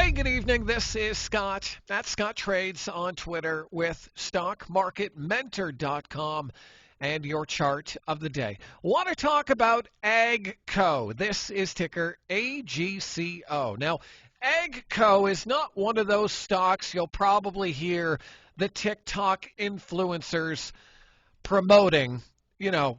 Hey, good evening. This is Scott at Scott Trades on Twitter with StockMarketMentor.com and your chart of the day. Want to talk about AGCO. This is ticker AGCO. Now, AGCO is not one of those stocks you'll probably hear the TikTok influencers promoting,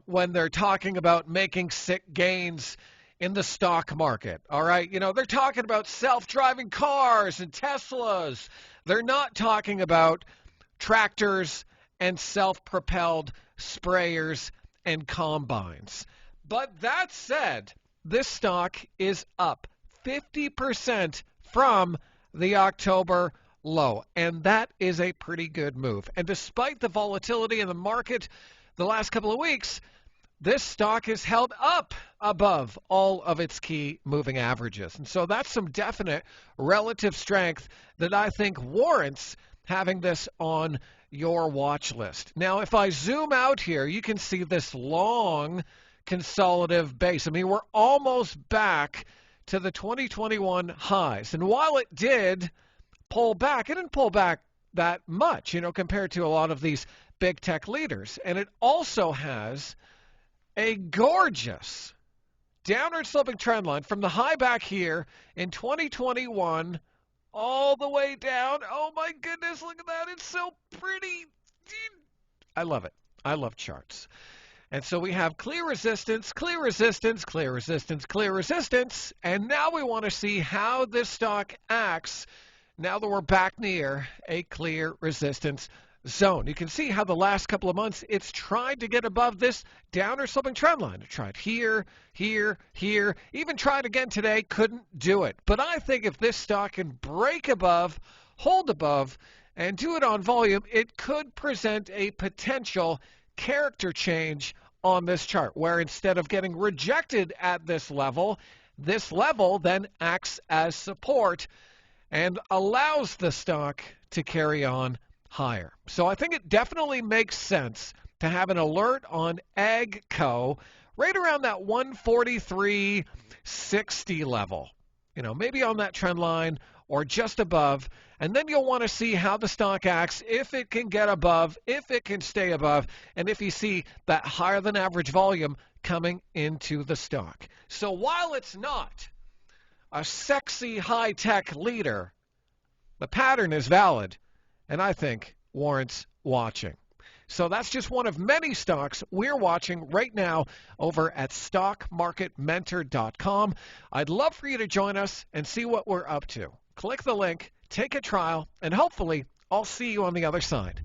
when they're talking about making sick gains in the stock market. All right. They're talking about self-driving cars and Teslas. They're not talking about tractors and self-propelled sprayers and combines. But that said, this stock is up 50% from the October low, and that is a pretty good move. And despite the volatility in the market the last couple of weeks, this stock is held up above all of its key moving averages. And so that's some definite relative strength that I think warrants having this on your watch list. Now, if I zoom out here, you can see this long consolidative base. I mean, we're almost back to the 2021 highs. And while it did pull back, it didn't pull back that much, compared to a lot of these big tech leaders. And it also has a gorgeous downward sloping trend line from the high back here in 2021 all the way down. Oh my goodness, look at that. It's so pretty. I love it. I love charts. And so we have clear resistance, clear resistance, clear resistance, clear resistance. And now we want to see how this stock acts now that we're back near a clear resistance zone. You can see how the last couple of months it's tried to get above this downward sloping trend line. It tried here, here, here, even tried again today, couldn't do it. But I think if this stock can break above, hold above, and do it on volume, it could present a potential character change on this chart, where instead of getting rejected at this level then acts as support and allows the stock to carry on higher. So I think it definitely makes sense to have an alert on AGCO right around that 143.60 level, maybe on that trend line or just above. And then you'll want to see how the stock acts, if it can get above, if it can stay above, and if you see that higher than average volume coming into the stock. So while it's not a sexy high-tech leader, the pattern is valid and I think warrants watching. So that's just one of many stocks we're watching right now over at StockMarketMentor.com. I'd love for you to join us and see what we're up to. Click the link, take a trial, and hopefully I'll see you on the other side.